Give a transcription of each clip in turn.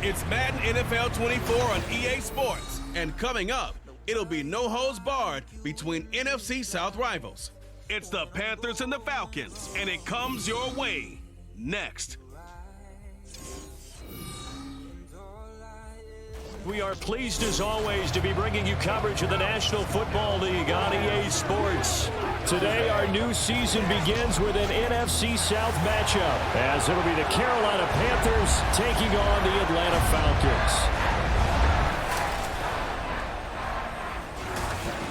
It's Madden NFL 24 on EA Sports. And coming up, it'll be no holds barred between NFC South rivals. It's the Panthers and the Falcons, and it comes your way next. We are pleased as always to be bringing you coverage of the National Football League on EA Sports. Today our new season begins with an NFC South matchup, as it'll be the Carolina Panthers taking on the Atlanta Falcons.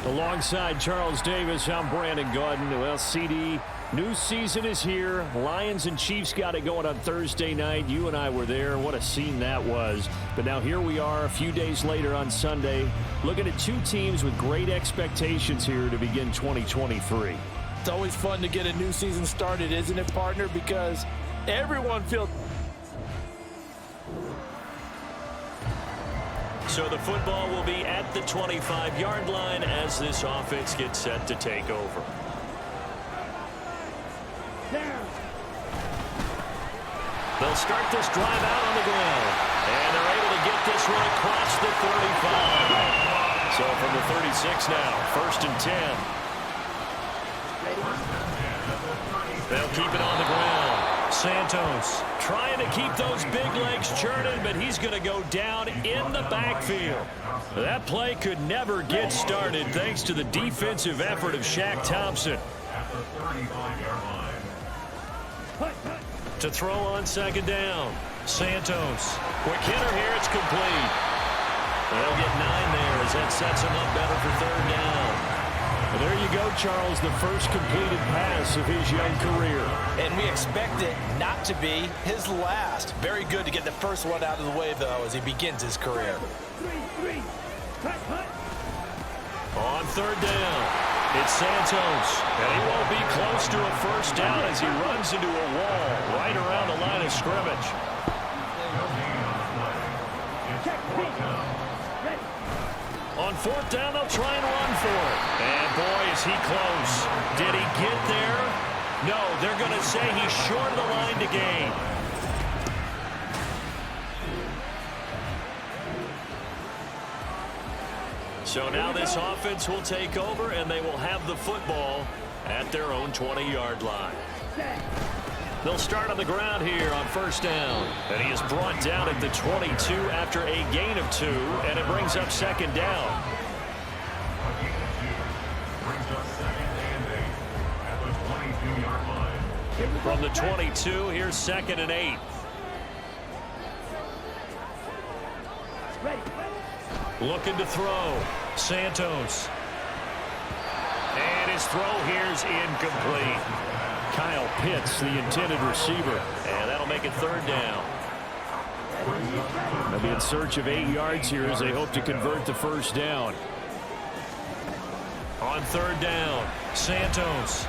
Alongside Charles Davis, I'm Brandon Gaudin. Well, CD, new season is here. Lions and Chiefs got it going on Thursday night. You and I were there. What a scene that was. But now here we are a few days later on Sunday, looking at two teams with great expectations here to begin 2023. It's always fun to get a new season started, isn't it, partner? Because everyone feels... So the football will be at the 25-yard line as this offense gets set to take over. They'll start this drive out on the ground. And they're able to get this one across the 35. So from the 36 now, 1st and 10. They'll keep it on the ground. Santos trying to keep those big legs churning, but he's going to go down in the backfield. That play could never get started thanks to the defensive effort of Shaq Thompson. To throw on 2nd down, Santos. Quick hitter here, it's complete. They'll get 9 there as that sets him up better for 3rd down. Well, there you go, Charles, the first completed pass of his young career. And we expect it not to be his last. Very good to get the first one out of the way, though, as he begins his career. On 3rd down, it's Santos. And he won't be close to a 1st down as he runs into a wall right around the line of scrimmage. On 4th down, they'll try and run for it. And boy, is he close. Did he get there? No, they're going to say he's short of the line to gain. So now this offense will take over, and they will have the football at their own 20-yard line. They'll start on the ground here on 1st down. And he is brought down at the 22 after a gain of 2, and it brings up 2nd down. From the 22, here's 2nd and 8. Looking to throw. Santos. And his throw here's incomplete. Kyle Pitts, the intended receiver. And that'll make it 3rd down. They'll be in search of 8 yards here as they hope to convert the 1st down. On 3rd down, Santos.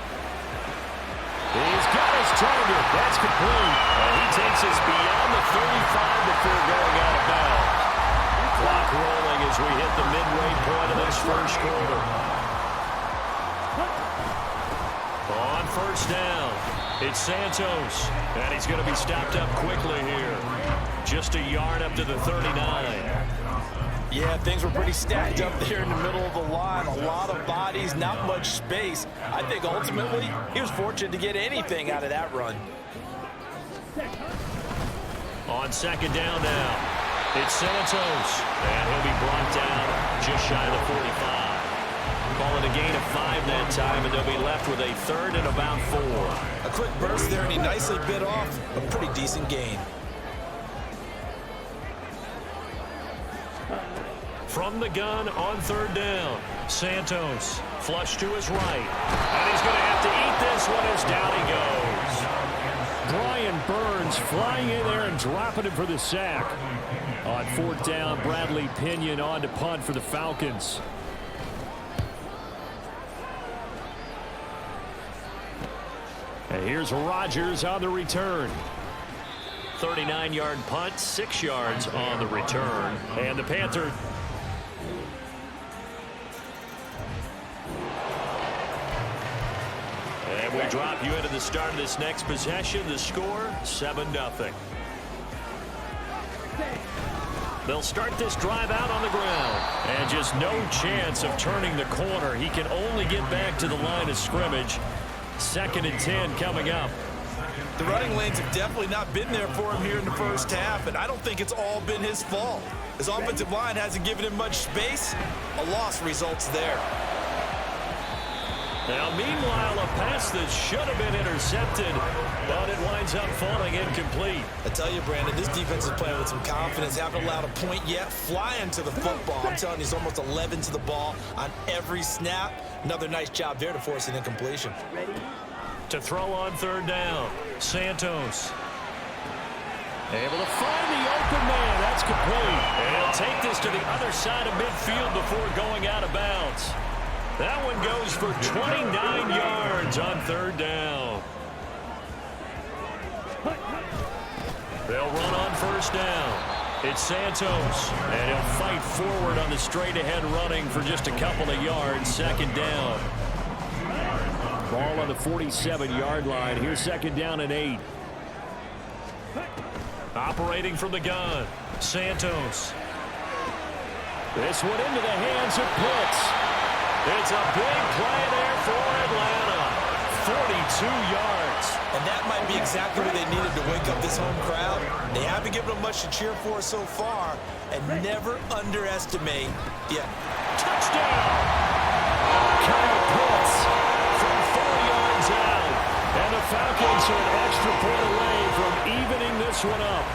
He's got his target. That's complete. And he takes us beyond the 35 before going out of bounds. Clock rolling as we hit the midway point of this 1st quarter. On 1st down, it's Santos. And he's going to be stopped up quickly here. Just a yard up to the 39. Yeah, things were pretty stacked up there in the middle of the line. A lot of bodies, not much space. I think ultimately he was fortunate to get anything out of that run. On 2nd down now, it's Santos. And he'll be brought down just shy of the 45. Call it a gain of 5 that time, and they'll be left with a 3rd and about 4. A quick burst there, and he nicely bit off a pretty decent gain. From the gun on 3rd down, Santos flush to his right. And he's going to have to eat this one as down he goes. Brian Burns flying in there and dropping him for the sack. On 4th down, Bradley Pinion on to punt for the Falcons. And here's Rodgers on the return. 39-yard punt, 6 yards on the return. And the Panthers. And we drop you into the start of this next possession. The score, 7-0. They'll start this drive out on the ground. And just no chance of turning the corner. He can only get back to the line of scrimmage. 2nd and 10 coming up. The running lanes have definitely not been there for him here in the first half, and I don't think it's all been his fault. His offensive line hasn't given him much space. A loss results there. Now, meanwhile, a pass that should have been intercepted, but it winds up falling incomplete. I tell you, Brandon, this defense is playing with some confidence. Haven't allowed a point yet. Flying to the football. I'm telling you, he's almost 11 to the ball on every snap. Another nice job there to force an incompletion. To throw on 3rd down, Santos. Able to find the open man. That's complete. And he'll take this to the other side of midfield before going out of bounds. That one goes for 29 yards on 3rd down. They'll run on 1st down. It's Santos, and he'll fight forward on the straight-ahead running for just a couple of yards. 2nd down. Ball on the 47-yard line. Here's 2nd down and 8. Operating from the gun, Santos. This one into the hands of Pitts. It's a big play there for Atlanta. 42 yards. And that might be exactly what they needed to wake up this home crowd. They haven't given them much to cheer for so far. And never underestimate the touchdown. Kyle Pitts from 4 yards out. And the Falcons are an extra point away from evening this one up.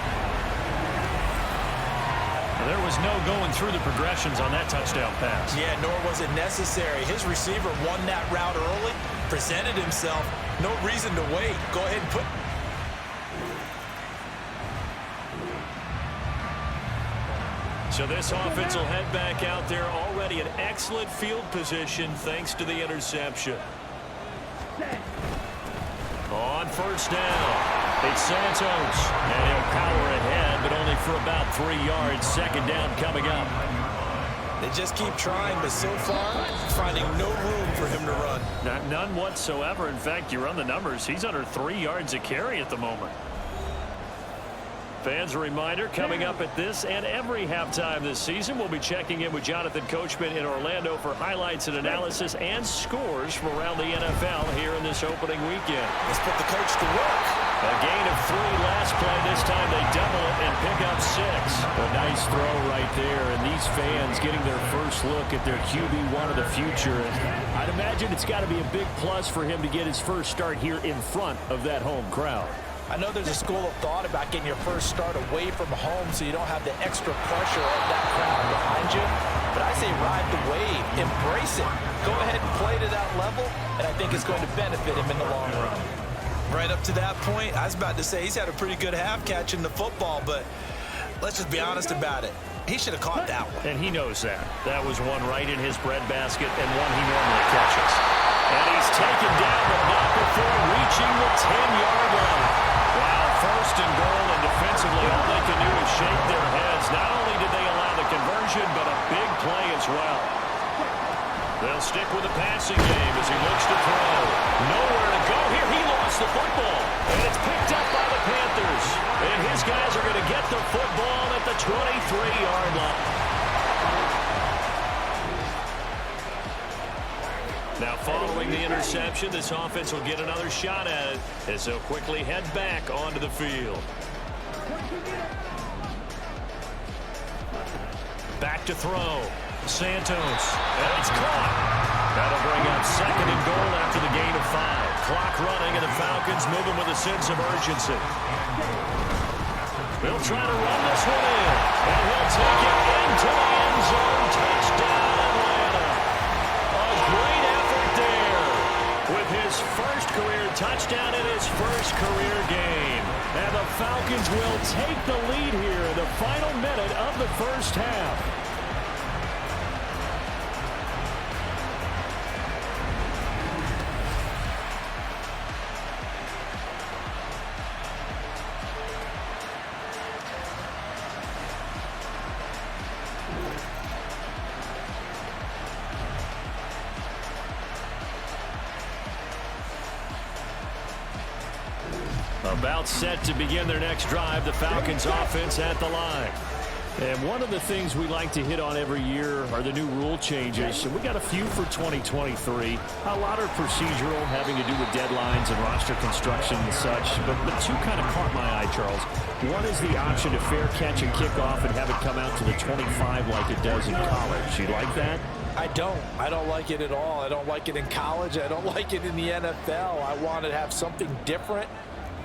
There was no going through the progressions on that touchdown pass. Yeah, nor was it necessary. His receiver won that route early, presented himself. No reason to wait. Go ahead and put... So this offense will head back out there, already in excellent field position thanks to the interception. On 1st down, it's Santos, and he'll power ahead, but only for about 3 yards. 2nd down coming up. They just keep trying, but so far, finding no room for him to run. None whatsoever. In fact, you run the numbers, he's under 3 yards a carry at the moment. Fans, a reminder, coming up at this and every halftime this season, we'll be checking in with Jonathan Coachman in Orlando for highlights and analysis and scores from around the NFL here in this opening weekend. Let's put the coach to work. A gain of 3 last play. This time they double it and pick up 6. A nice throw right there, and these fans getting their first look at their QB1 of the future. I'd imagine it's got to be a big plus for him to get his first start here in front of that home crowd. I know there's a school of thought about getting your first start away from home so you don't have the extra pressure of that crowd behind you. But I say ride the wave. Embrace it. Go ahead and play to that level, and I think it's going to benefit him in the long run. Right up to that point, I was about to say he's had a pretty good half catching the football, but let's just be honest about it. He should have caught that one. And he knows that. That was one right in his breadbasket and one he normally catches. And he's taken down, but not before reaching the 10-yard line. Wow, 1st and goal, and defensively all they can do is shake their heads. Not only did they allow the conversion, but a big play as well. They'll stick with the passing game as he looks to throw. Nowhere to go here. He lost the football, and it's picked up by the Panthers. And his guys are going to get the football at the 23-yard line. Now, following the interception, this offense will get another shot at it as they'll quickly head back onto the field. Back to throw. Santos. And it's caught. That'll bring up 2nd and goal after the gain of 5. Clock running, and the Falcons moving with a sense of urgency. They'll try to run this one in. And he'll take it into the end zone. Touchdown, Atlanta. A great effort there with his first career touchdown in his first career game. And the Falcons will take the lead here in the final minute of the first half. About set to begin their next drive. The Falcons offense at the line. And one of the things we like to hit on every year are the new rule changes. And we got a few for 2023. A lot are procedural, having to do with deadlines and roster construction and such. But two kind of caught my eye, Charles. One is the option to fair catch and kickoff and have it come out to the 25 like it does in college. You like that? I don't like it at all. I don't like it in college. I don't like it in the NFL. I want to have something different.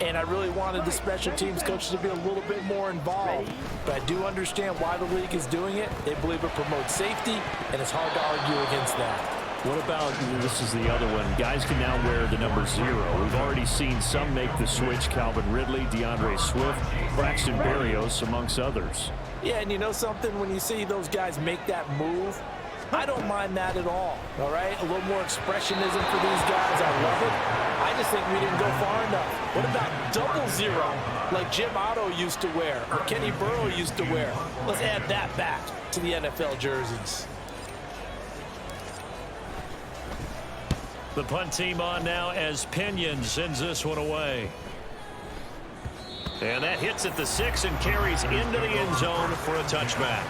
And I really wanted the special teams coaches to be a little bit more involved. But I do understand why the league is doing it. They believe it promotes safety, and it's hard to argue against that. What about, this is the other one, guys can now wear the number 0. We've already seen some make the switch, Calvin Ridley, DeAndre Swift, Braxton Berrios, amongst others. Yeah, and you know something? When you see those guys make that move, I don't mind that at all right? A little more expressionism for these guys. I love it. I just think we didn't go far enough. What about double 0, like Jim Otto used to wear or Kenny Burrow used to wear? Let's add that back to the NFL jerseys. The punt team on now as Pinion sends this one away. And that hits at the 6 and carries into the end zone for a touchback.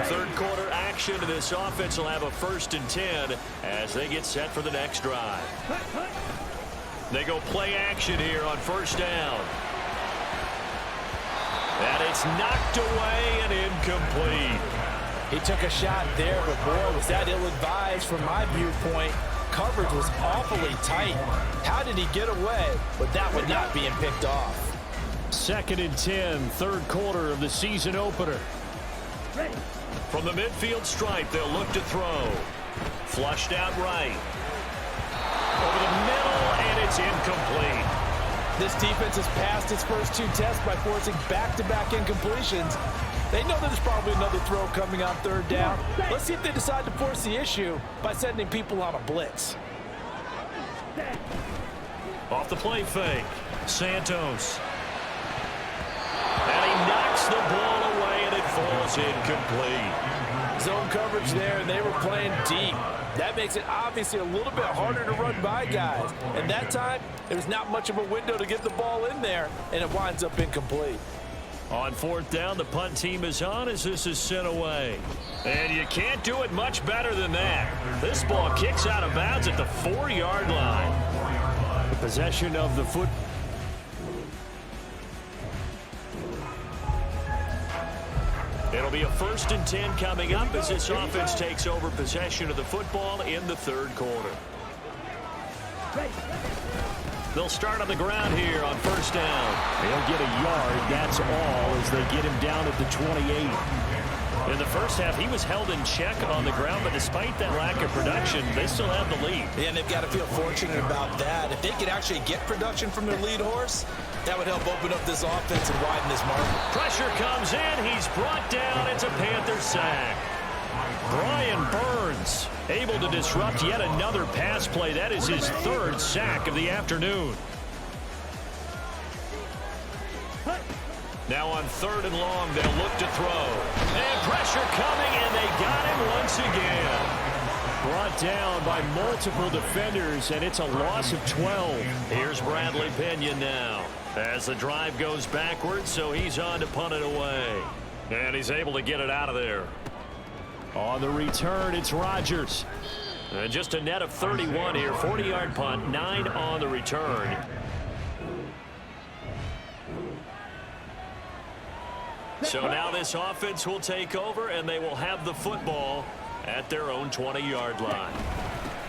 Third quarter action to this offense will have a 1st and 10 as they get set for the next drive. They go play action here on 1st down. And it's knocked away and incomplete. He took a shot there, but boy, was that ill-advised from my viewpoint. Coverage was awfully tight. How did he get away? But that would not being picked off. 2nd and 10, third quarter of the season opener. From the midfield stripe, they'll look to throw. Flushed out right. Over the middle, and it's incomplete. This defense has passed its first 2 tests by forcing back-to-back incompletions. They know there's probably another throw coming on 3rd down. Let's see if they decide to force the issue by sending people on a blitz. Off the play fake, Santos. And he knocks the ball away, and it falls incomplete. Zone coverage there, and they were playing deep. That makes it obviously a little bit harder to run by guys. And that time, there was not much of a window to get the ball in there, and it winds up incomplete. On 4th down, the punt team is on as this is sent away. And you can't do it much better than that. This ball kicks out of bounds at the 4-yard line. The possession of the foot. It'll be a 1st and 10 coming up as this offense takes over possession of the football in the 3rd quarter. They'll start on the ground here on 1st down. They'll get a yard, that's all, as they get him down at the 28. In the first half, he was held in check on the ground, but despite that lack of production, they still have the lead. Yeah, and they've got to feel fortunate about that. If they could actually get production from their lead horse, that would help open up this offense and widen this margin. Pressure comes in. He's brought down. It's a Panther sack. Brian Burns able to disrupt yet another pass play. That is his 3rd sack of the afternoon. Now on 3rd and long, they'll look to throw. And pressure coming, and they got him once again. Brought down by multiple defenders, and it's a loss of 12. Here's Bradley Pinion now as the drive goes backwards, so he's on to punt it away. And he's able to get it out of there. On the return, it's Rodgers. And just a net of 31 here, 40-yard punt, 9 on the return. So now this offense will take over, and they will have the football at their own 20-yard line.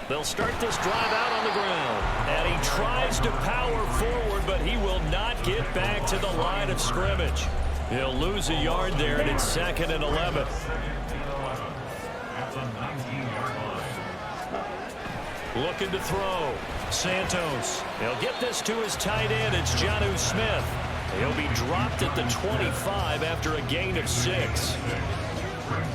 They'll start this drive out on the ground. And he tries to power forward, but he will not get back to the line of scrimmage. He'll lose a yard there, and it's 2nd and 11. Looking to throw. Santos. He'll get this to his tight end. It's Jonnu Smith. He'll be dropped at the 25 after a gain of 6.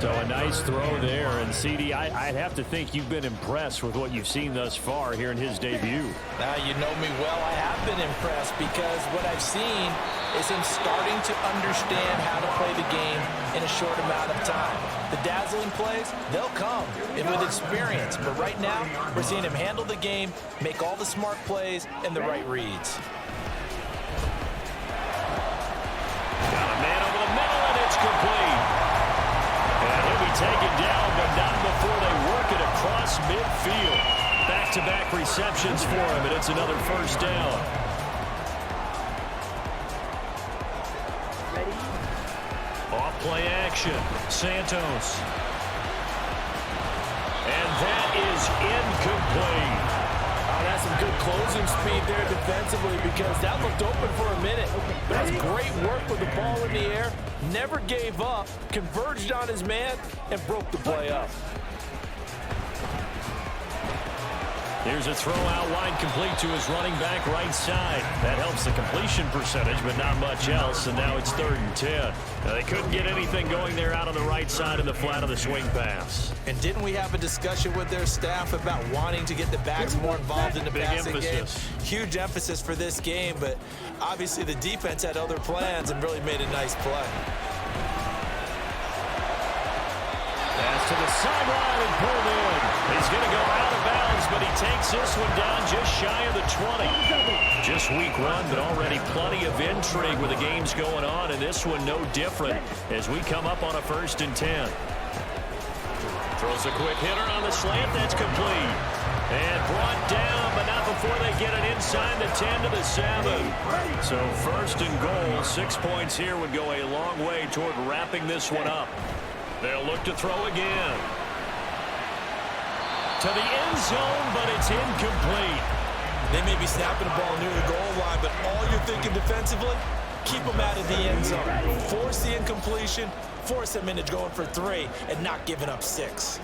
So a nice throw there. And, CD, I'd have to think you've been impressed with what you've seen thus far here in his debut. Now, you know me well. I have been impressed because what I've seen is him starting to understand how to play the game in a short amount of time. The dazzling plays, they'll come, and with experience. But right now, we're seeing him handle the game, make all the smart plays, and the right reads. complete. And he'll be taken down, but not before they work it across midfield. Back-to-back receptions for him, and it's another first down. Off-play action. Santos. And that is incomplete. Oh, that's some good closing speed there defensively because that looked open for a minute. That's great work with the ball in the air. Never gave up, converged on his man, and broke the play up. Here's a throw out wide, complete to his running back right side. That helps the completion percentage, but not much else, and now it's 3rd and 10. Now, they couldn't get anything going there out on the right side of the flat of the swing pass. And didn't we have a discussion with their staff about wanting to get the backs more involved in the passing game? Huge emphasis for this game, but obviously the defense had other plans and really made a nice play. Pass to the sideline and pulled in. He's going to go out of bounds, but he takes this one down just shy of the 20. Just week 1, but already plenty of intrigue with the games going on, and this one no different as we come up on a 1st and 10. Throws a quick hitter on the slant. That's complete. And brought down, but not before they get it inside the 10 to the 7. So 1st and goal, 6 points here would go a long way toward wrapping this one up. They'll look to throw again. To the end zone, but it's incomplete. They may be snapping the ball near the goal line, but all you're thinking defensively, keep them out of the end zone. Force the incompletion, force them into going for 3, and not giving up 6.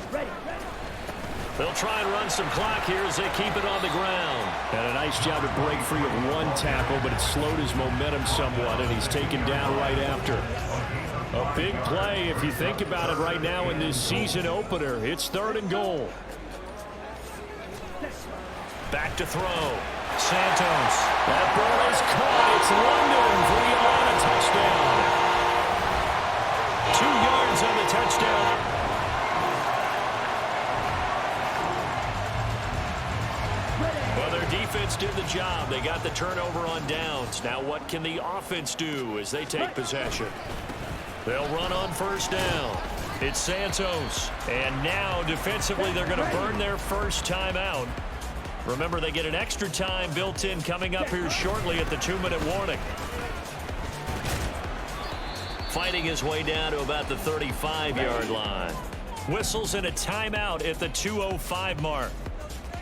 They'll try and run some clock here as they keep it on the ground. And a nice job to break free of 1 tackle, but it slowed his momentum somewhat, and he's taken down right after. A big play if you think about it right now in this season opener. It's 3rd and goal. Back to throw. Santos. That ball is caught. It's London for the Atlanta touchdown. 2 yards on the touchdown. Well, their defense did the job. They got the turnover on downs. Now what can the offense do as they take possession? They'll run on 1st down. It's Santos. And now, defensively, they're going to burn their first timeout. Remember, they get an extra time built in coming up here shortly at the 2-minute warning. Fighting his way down to about the 35-yard line. Whistles in a timeout at the 2:05 mark.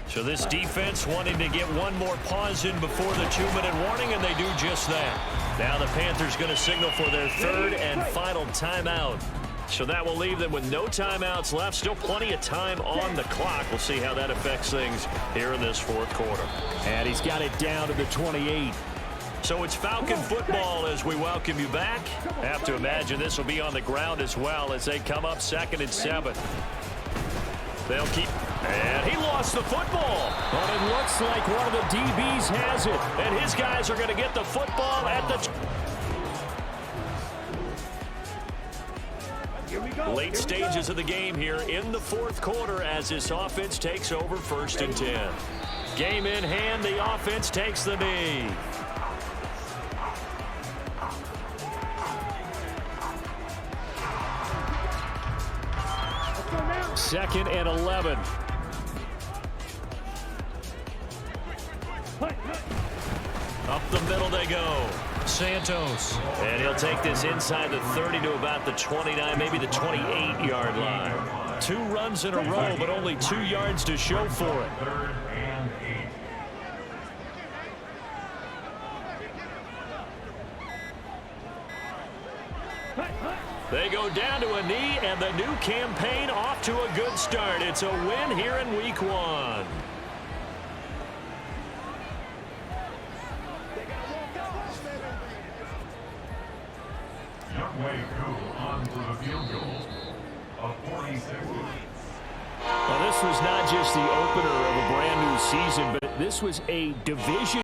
So this defense wanting to get one more pause in before the 2-minute warning, and they do just that. Now the Panthers going to signal for their 3rd and final timeout. So that will leave them with no timeouts left. Still plenty of time on the clock. We'll see how that affects things here in this 4th quarter. And he's got it down to the 28. So it's Falcon football as we welcome you back. Have to imagine this will be on the ground as well as they come up 2nd and 7. They'll keep... And he lost the football. But it looks like one of the DBs has it. And his guys are going to get the football at the... Late stages of the game here in the 4th quarter as this offense takes over 1st and 10. Game in hand, the offense takes the knee. Second and 11. Up the middle they go. Santos. And he'll take this inside the 30 to about the 29, maybe the 28-yard line. 2 runs in a row, but only 2 yards to show for it. They go down to a knee, and the new campaign off to a good start. It's a win here in week 1. On for the field goal of 46. Well, this was not just the opener of a brand new season, but this was a division